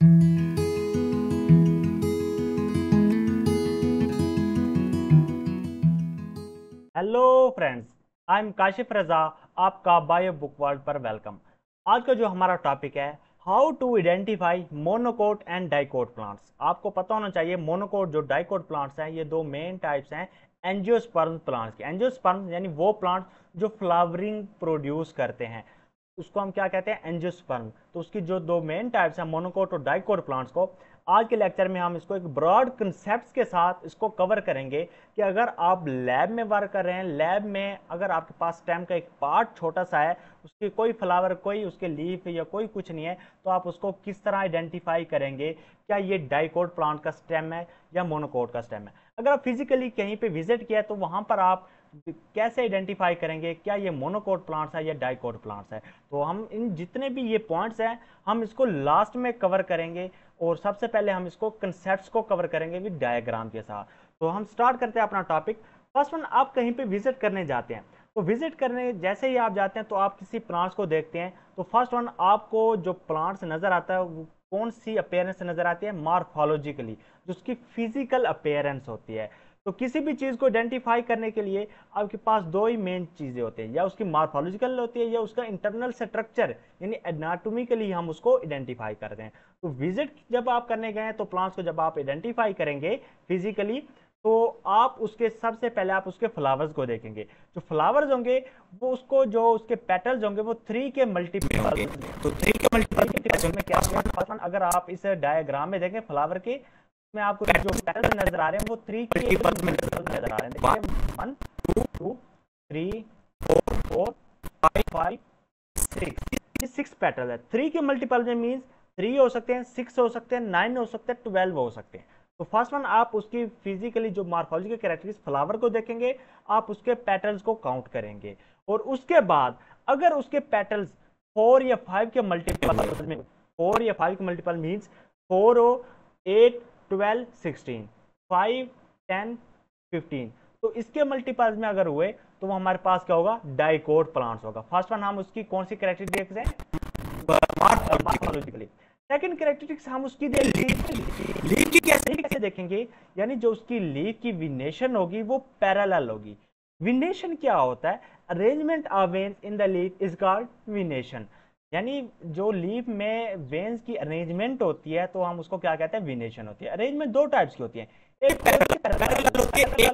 Hello friends, I am Kashif Raza. आपका bio book world पर welcome. आज का जो हमारा टॉपिक है, how to identify monocot and dicot plants. आपको पता होना चाहिए मोनोकोट जो डाइकोट प्लांट्स हैं, ये दो मेन टाइप्स हैं एंजियोस्पर्म प्लांट्स के। एंजियोस्पर्म यानी वो प्लांट जो फ्लावरिंग प्रोड्यूस करते हैं, उसको हम क्या कहते हैं, एंजियोस्पर्म। तो उसकी जो दो मेन टाइप्स हैं मोनोकोट और डाइकोट प्लांट्स को, आज के लेक्चर में हम इसको एक ब्रॉड कंसेप्ट के साथ इसको कवर करेंगे कि अगर आप लैब में वर्क कर रहे हैं, लैब में अगर आपके पास स्टेम का एक पार्ट छोटा सा है, उसकी कोई फ्लावर, कोई उसके लीफ या कोई कुछ नहीं है, तो आप उसको किस तरह आइडेंटिफाई करेंगे क्या ये डाइकोट प्लांट का स्टेम है या मोनोकोट का स्टेम है। अगर आप फिजिकली कहीं पे विजिट किया तो वहां पर आप कैसे आइडेंटिफाई करेंगे क्या ये मोनोकोट प्लांट्स है या डाइकोट प्लांट्स है। तो हम इन जितने भी ये पॉइंट्स हैं हम इसको लास्ट में कवर करेंगे, और सबसे पहले हम इसको कंसेप्ट्स को कवर करेंगे विद डायग्राम के साथ। तो हम स्टार्ट करते हैं अपना टॉपिक। फर्स्ट वन, आप कहीं पे विजिट करने जाते हैं, तो विजिट करने जैसे ही आप जाते हैं तो आप किसी प्लांट्स को देखते हैं, तो फर्स्ट वन आपको जो प्लांट्स नजर आता है वो कौन सी अपेयरेंस नजर आती है, मॉर्फोलॉजिकली, जो उसकी फिजिकल अपेयरेंस होती है। तो किसी भी चीज को आइडेंटिफाई करने के लिए आपके पास दो ही मेन चीजें होती हैं, या उसकी मॉर्फोलॉजिकल होती है या उसका इंटरनल स्ट्रक्चर यानी एनाटॉमिकली हम उसको आइडेंटिफाई करते हैं। तो विजिट जब आप करने गए हैं तो प्लांट्स को जब आप आइडेंटिफाई करेंगे फिजिकली, तो आप उसके सबसे पहले आप उसके फ्लावर्स को देखेंगे। जो फ्लावर्स होंगे वो उसको, जो उसके पेटल्स होंगे वो 3 के मल्टीपल। तो 3 के मल्टीपल में क्या है, अगर आप इस डायग्राम में देखें फ्लावर के, में आपको जो पेटल्स नजर आ रहे हैं वो 3 के मल्टीपल में नजर आ रहे हैं। देखिए 1 2 3 4 5 6, ये 6 पेटल है। 3 के मल्टीपल में मींस 3 हो सकते हैं, 6 हो सकते हैं, 9 हो सकते हैं, 12 हो सकते हैं। तो फर्स्ट वन आप उसकी फिजिकली जो मॉर्फोलॉजिकल कैरेक्टरिस्टिक्स फ्लावर को देखेंगे, आप उसके पेटल्स को काउंट करेंगे, और उसके बाद अगर उसके पेटल्स 4 या 5 के मल्टीपल में, 4 या 5 के मल्टीपल मींस 4 हो, 8 12 16 5 10 15, तो इसके मल्टीपल्स में अगर हुए तो वो हमारे पास क्या होगा, डाइकोट प्लांट्स होगा। फर्स्ट वन हम उसकी कौन सी कैरेक्टरिस्टिक्स है, मॉर्फोलॉजिकली। सेकंड कैरेक्टरिस्टिक्स हम उसकी लीफ की कैसे देखेंगे, यानी जो उसकी लीफ की विनेशन होगी वो पैरेलल होगी। विनेशन क्या होता है, arrangement of veins in the leaf is called विनेशन। यानी जो लीफ में वेन्स की अरेंजमेंट होती है तो हम उसको क्या कहते हैं, विनेशन होती है। अरेंजमेंट दो टाइप्स की होती है, एक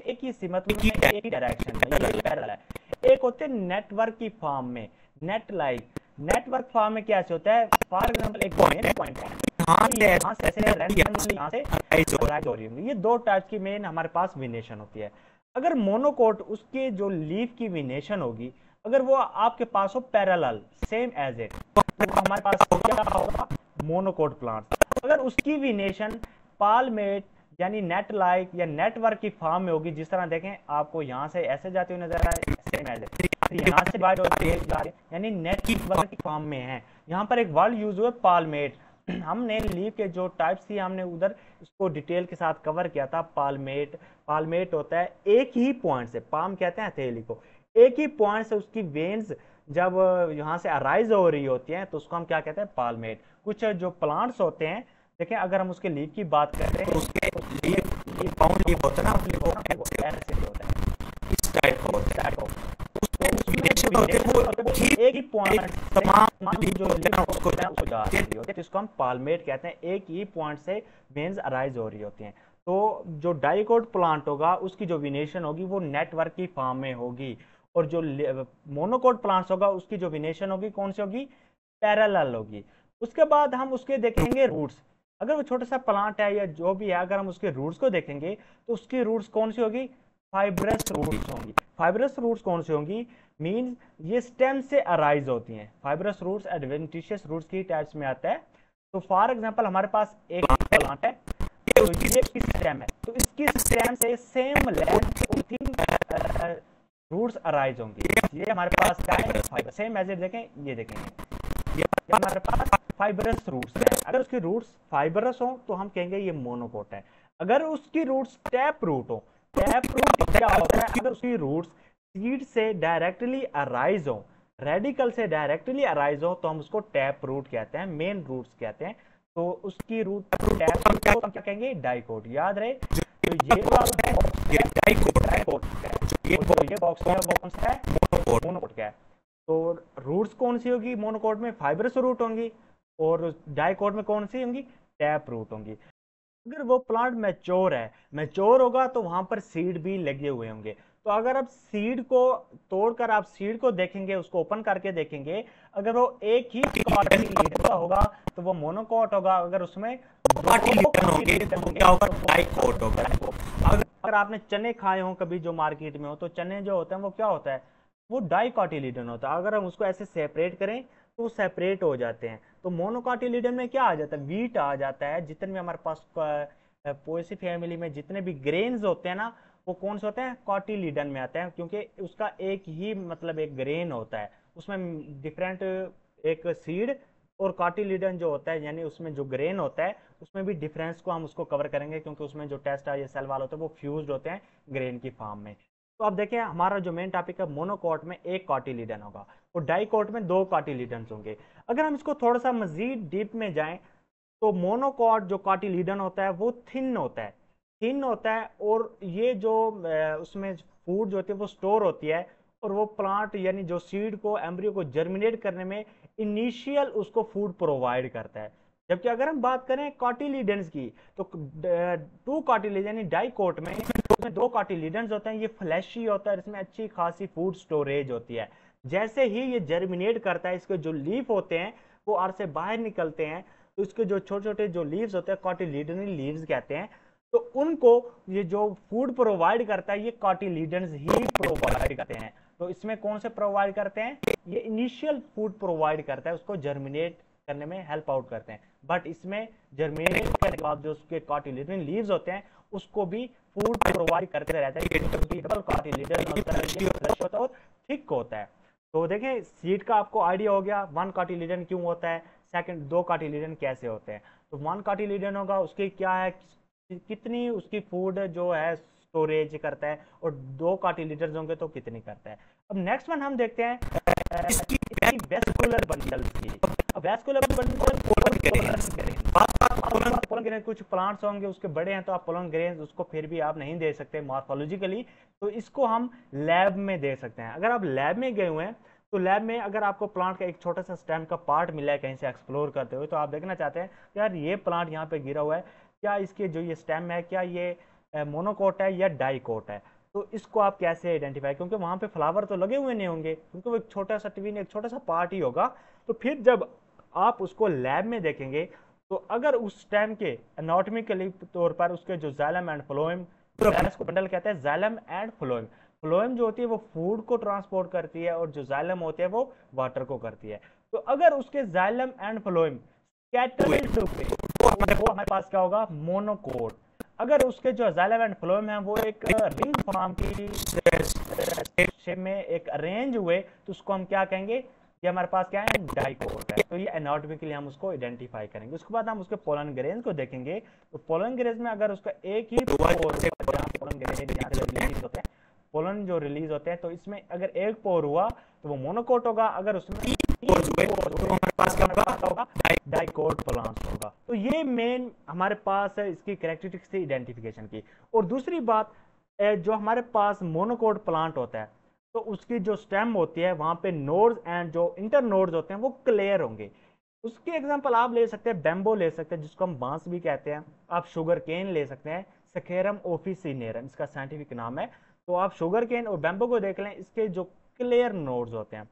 एक ही सिमत में, एक ही डायरेक्शन में, ये पैरेलल है। एक होते हैं नेटवर्क की फॉर्म में, नेट लाइक। नेटवर्क फॉर्म में क्या होता है, फॉर एग्जांपल एक पॉइंट है, यहाँ से ऐसे रैंडमली यहाँ से राइज हो रही होंगी। ये दो टाइप की मेन हमारे पास विनेशन होती है। अगर मोनोकोट, उसके जो लीफ की विनेशन होगी अगर वो आपके पास हो पैरेलल सेम एज इट, तो हमारे पास क्या होगा, मोनोकोट प्लांट। अगर उसकी विनेशन पालमेट यानी नेट लाइक या नेटवर्क की फॉर्म में होगी, जिस तरह देखें आपको यहाँ से ऐसे जाते हुए नजर आए, सेम एज इट, यहाँ से बाइट होती है यानी नेटवर्क की फॉर्म में है। यहाँ पर एक वर्ड यूज हुआ पालमेट। हमने लीफ के जो टाइप्स थी हमने उधर इसको डिटेल के साथ कवर किया था। पालमेट, पालमेट होता है एक ही पॉइंट से, पाम कहते हैं हथेली को, एक ही पॉइंट से उसकी वेन्स जब यहाँ से अराइज हो रही होती हैं तो उसको हम क्या कहते हैं, पालमेट। कुछ जो प्लांट्स होते हैं, देखें अगर हम उसके लीफ की बात करते हैं तो उसके लीफ बाउंड लीफ होता है ना, ऐसे होता है, इस टाइप का होता है। एक ही पॉइंट तमाम जो उसको जा रही होती है, जिसको हम पालमेट कहते हैं, एक ही पॉइंट से वेन्स अराइज हो रही होती हैं। तो जो डाइकोट प्लांट होगा उसकी जो विनेशन होगी वो नेटवर्क की फॉर्म में होगी, और जो मोनोकोट प्लांट्स होगा उसकी जो विनेशन होगी कौन सी होगी, पैरेलल होगी। उसके बाद हम उसके देखेंगे रूट्स। अगर वो छोटा सा प्लांट है या जो भी है, अगर हम उसके रूट्स को देखेंगे तो उसकी रूट्स कौन सी होगी, फाइब्रस रूट्स होंगी। फाइब्रस रूट्स कौन सी होंगी, मींस ये स्टेम से अराइज होती हैं। फाइब्रस रूट्स एडवेंटिशियस रूट्स की टाइप्स में आता है। तो फॉर एग्जांपल हमारे पास एक प्लांट है, तो ये इसकी स्टेम है, तो इसकी स्टेम से सेम लेंथ रूट्स अराइज होंगी। ये हमारे पास क्या है, फाइबर, सेम एज इट देखें, ये देखेंगे ये हमारे पास फाइबरस रूट्स है। अगर उसकी रूट्स फाइबरस हो तो हम कहेंगे ये मोनोकोट है। अगर उसकी रूट्स टैप रूट हो, टैप रूट क्या होता है, अगर उसकी रूट्स सीड से डायरेक्टली अराइज हो, रेडिकल से डायरेक्टली अराइज हो, तो हम उसको टैप रूट कहते हैं, मेन रूट्स कहते हैं। तो उसकी रूट टैप रूट को हम क्या कहेंगे, डाइकोट, याद रहे। तो ये डाइकोट है, ये बॉक्स है वो कौन सा है, मोनोकोट का है। तो रूट्स कौन सी होगी मोनोकोट में, फाइब्रस रूट होंगी, और डाइकोट में कौन सी होंगी, टैप रूट होंगी। अगर वो प्लांट मैच्योर होगा तो वहां पर सीड भी लगे हुए होंगे। तो अगर आप सीड को तोड़कर आप सीड को देखेंगे, उसको ओपन करके देखेंगे, अगर वो एक ही कॉटिलीडन का होगा तो वो मोनोकोट होगा, अगर उसमें कॉटिलीडन होंगे तो क्या होगा, डाइकोट होगा। अगर आपने चने खाए हो कभी जो मार्केट में हो, तो चने जो होते हैं वो क्या होता है, वो डाइकोटिलीडन होता है। अगर हम उसको ऐसे सेपरेट करें तो वो सेपरेट हो जाते हैं। तो मोनोकोटिलीडन में क्या आ जाता है, वीट आ जाता है। जितने भी हमारे पास पोएसी फैमिली में जितने भी ग्रेन्स होते हैं ना, वो कौन से होते हैं, कॉटिलीडन में आते हैं, क्योंकि उसका एक ही मतलब एक ग्रेन होता है, उसमें डिफरेंट एक सीड और कॉटिलीडन जो होता है, यानी उसमें जो ग्रेन होता है उसमें भी डिफरेंस को हम उसको कवर करेंगे, क्योंकि उसमें जो टेस्ट या सेल वाल होते हैं वो फ्यूज्ड होते हैं ग्रेन की फॉर्म में। तो अब देखें हमारा जो मेन टॉपिक है, मोनोकोट में एक कॉटिलीडन होगा और डाइकोट में दो कॉटिलीडन होंगे। अगर हम इसको थोड़ा सा मजीद डीप में जाएं, तो मोनोकोट जो कॉटिलीडन होता है वो थिन होता है, और ये जो उसमें फूड जो होती है वो स्टोर होती है, और वो प्लांट यानी जो सीड को एम्ब्रियो को जर्मिनेट करने में इनिशियल उसको फूड प्रोवाइड करता है। जबकि अगर हम बात करें कॉटिलीडन्स की, तो टू कॉटिलीडन यानी डाइकोट में उसमें दो कॉटिलीडन्स होते हैं, ये फ्लैशी होता है, इसमें अच्छी खासी फूड स्टोरेज होती है। जैसे ही ये जर्मिनेट करता है, इसके जो लीफ होते हैं वो आर से बाहर निकलते हैं, तो इसके जो छोटे छोटे जो लीव्स होते हैं कॉटिलीडनल लीव्स कहते हैं, तो उनको ये जो फूड प्रोवाइड करता है ये कॉटिलीडन्स ही प्रोवाइड करते हैं। तो इसमें कौन से प्रोवाइड करते हैं, ये इनिशियल फूड प्रोवाइड करता है, उसको जर्मिनेट करने में हेल्प आउट करते हैं। बट इसमें जर्मिनेट करने के बाद जो उसके कॉटिलीडन लीव्स होते हैं उसको भी फूड प्रोवाइड करते रहते हैं, डबल कॉटिलीडन होता है और थिक होता है। तो देखें सीड का आपको आइडिया हो गया, वन कॉटिलीडन क्यों होता है, सेकंड दो कॉटिलीडन कैसे होते हैं। तो वन कॉटिलीडन होगा उसकी क्या है, कितनी उसकी फूड जो है स्टोरेज करता है, और दो कॉटिलीडन होंगे तो कितनी करता है। अब नेक्स्ट वन हम देखते हैं इसकी वेस्कुलर बंडल्स की। अब वेस्कुलर बंडल पोलन ग्रेन कुछ प्लांट्स होंगे उसके बड़े हैं, तो आप पोलन ग्रेन उसको फिर भी आप नहीं दे सकते मॉर्फोलॉजिकली, तो इसको हम लैब में दे सकते हैं। अगर आप लैब में गए हुए हैं तो लैब में अगर आपको प्लांट का एक छोटा सा स्टेम का पार्ट मिला है कहीं से एक्सप्लोर करते हुए, तो आप देखना चाहते हैं यार ये प्लांट यहाँ पे गिरा हुआ है, क्या इसके जो ये स्टेम है क्या ये मोनोकोट है या डाइकोट है। तो इसको आप कैसे आइडेंटिफाई, क्योंकि वहां पे फ्लावर तो लगे हुए नहीं होंगे, क्योंकि वो एक छोटा सा ट्वीन एक छोटा सा पार्ट ही होगा। तो फिर जब आप उसको लैब में देखेंगे, तो अगर उस स्टेम के एनाटॉमिकली तौर पर उसके जो जाइलम एंड फ्लोएम, इसको बंडल कहते हैं जाइलम एंड फ्लोएम, फ्लोएम जो होती है वो फूड को ट्रांसपोर्ट करती है, और जो जाइलम होती है वो वाटर को करती है। तो अगर उसके जाइलम एंड फ्लोएम स्कैटर्ड वो हमारे पास क्या होगा, मोनोकोट। अगर उसके जो जाइलम एंड फ्लोएम है वो एक रिंग फॉर्म की शेप में एक अरेंज हुए, तो उसको हम क्या कहेंगे, ये हमारे पास क्या है, डाइकोट है। तो ये एनाटॉमिकली हम उसको आइडेंटिफाई करेंगे। उसके बाद हम उसके पोलन ग्रेन्स को देखेंगे, तो पोलन ग्रेन्स में अगर उसका एक ही पोलन जो रिलीज होते हैं, तो इसमें अगर एक पोर हुआ तो वो मोनोकोट होगा, अगर उसमें तो हमारे पास क्या होगा, डाइकोट प्लांट्स होगा। तो ये मेन हमारे पास है इसकी कैरेक्टरिस्टिक्स थी आइडेंटिफिकेशन की। और दूसरी बात, जो हमारे पास मोनोकोट प्लांट होता है तो उसकी जो स्टेम होती है वहां पे नोड्स एंड जो इंटर नोड्स होते हैं वो क्लियर होंगे। उसके एग्जांपल आप ले सकते हैं, बेम्बो ले सकते हैं जिसको हम बांस भी कहते हैं, आप शुगर केन ले सकते हैं, सकेरम ओफिसिनेरम इसका साइंटिफिक नाम है। तो आप शुगर केन और बेम्बो को देख लें, इसके जो क्लियर नोड्स होते हैं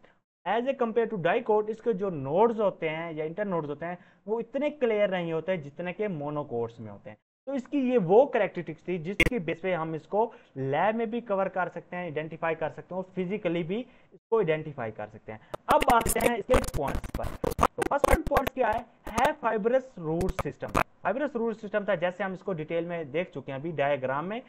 as a compare to dicot, इसके जो नोड्स होते हैं या इंटर नोड्स होते हैं वो इतने क्लियर नहीं होते जितने के मोनोकोट्स में होते हैं। तो इसकी ये वो कैरेक्टरिस्टिक्स थी जिसकी बेस पे हम इसको लैब में भी कवर कर सकते हैं, आइडेंटिफाई कर सकते हैं, और फिजिकली भी इसको आइडेंटिफाई कर सकते हैं। अब आते हैं इसके पॉइंट्स पर। तो फर्स्ट पॉइंट क्या है fibrous root system. Fibrous root system था, जैसे हम इसको डिटेल में देख चुके हैं अभी डायग्राम में।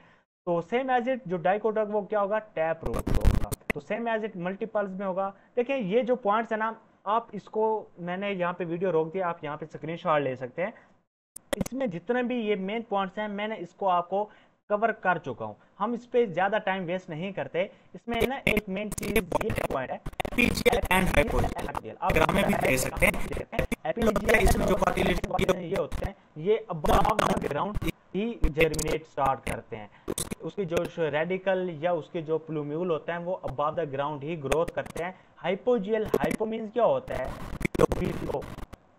तो सेम एज इट जो डाइकोट वो क्या होगा, टैप रूट होगा। तो सेम एज इट मल्टीपल्स में होगा। देखिए ये जो पॉइंट्स है ना, आप इसको, मैंने यहाँ पे वीडियो रोक दिया, आप यहाँ पे स्क्रीनशॉट ले सकते हैं। इसमें जितने भी ये मेन पॉइंट्स हैं मैंने इसको आपको कवर कर चुका हूँ। हम इस पे ज्यादा टाइम वेस्ट नहीं करते। इसमें ना एक मेन चीज ये पॉइंट है एपीजीएल एंड हाइपोजीएल। आप ग्राम में भी दे सकते हैं। एपीजीएल इसमें जो कार्टिलेज ये होते हैं, ये above the ground he germinate start करते हैं। उसकी जो रेडिकल या उसके जो प्लूम्यूल होते हैं वो above the ground he growth करते हैं। हाइपोजीएल, हाइपो मींस क्या होता है,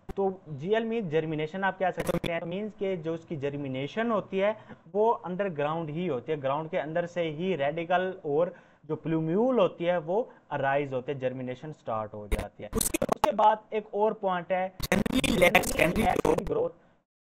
तो जीएल मीन जर्मिनेशन आप कह सकते हैं। मींस के जो उसकी जर्मिनेशन होती है वो अंडरग्राउंड ही होती है, ग्राउंड के अंदर से ही रेडिकल और जो प्लूम्यूल होती है वो अराइज होते हैं, जर्मिनेशन स्टार्ट हो जाती है। उसके बाद एक और पॉइंट है ग्रोथ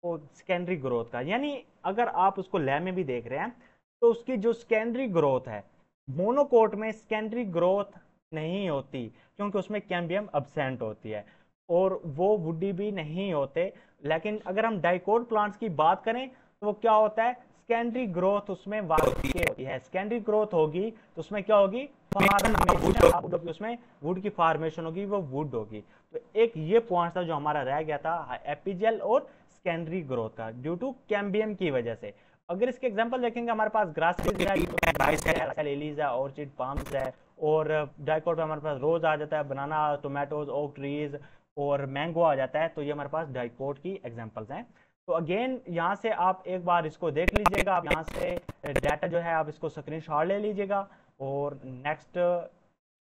और सेकेंडरी ग्रोथ का, यानी अगर आप उसको लैब में भी देख रहे हैं तो उसकी जो सेकेंडरी ग्रोथ है, मोनोकोट में सेकेंडरी ग्रोथ नहीं होती क्योंकि उसमें कैम्बियम अब्सेंट होती है और वो वुडी भी नहीं होते। लेकिन अगर हम डाइकोट प्लांट्स की बात करें तो वो क्या होता है, सेकेंडरी ग्रोथ उसमें वाकई होती है। सेकेंडरी ग्रोथ होगी तो उसमें क्या होगी, फार्मेशन, उसमें वुड की फार्मेशन होगी, वो वुड होगी। तो एक ये पॉइंट था जो हमारा रह गया था एपिजल और सेकेंडरी ग्रोथ का, ड्यू टू कैम्बियम की वजह से। अगर इसके एग्जांपल देखेंगे, हमारे पास ग्रासेस है, लिलीज है, ऑर्चिड, पाम्स है, और डाइकोट में हमारे पास रोज आ जाता है, बनाना, टोमेटोज, ओक ट्रीज और मैंगो आ जाता है। तो ये हमारे पास डाइकोट की एग्जांपल्स हैं। तो अगेन यहाँ से आप एक बार इसको देख लीजिएगा, आप यहाँ से डाटा जो है आप इसको स्क्रीनशॉट ले लीजिएगा और नेक्स्ट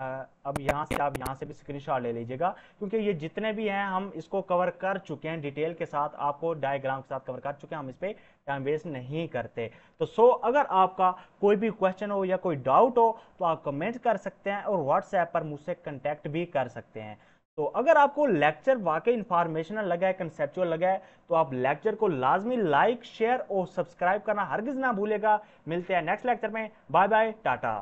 अब यहाँ से आप यहाँ से भी स्क्रीनशॉट ले लीजिएगा, क्योंकि ये जितने भी हैं हम इसको कवर कर चुके हैं डिटेल के साथ, आपको डायग्राम के साथ कवर कर चुके हैं, हम इस पर टाइम वेस्ट नहीं करते। तो अगर आपका कोई भी क्वेश्चन हो या कोई डाउट हो तो आप कमेंट कर सकते हैं और व्हाट्सएप पर मुझसे कंटेक्ट भी कर सकते हैं। तो अगर आपको लेक्चर वाकई इंफॉर्मेशनल लगा है, कंसेप्चुअल लगा है, तो आप लेक्चर को लाजमी लाइक, शेयर और सब्सक्राइब करना हरगिज ना भूलेगा। मिलते हैं नेक्स्ट लेक्चर में। Bye bye, Tata.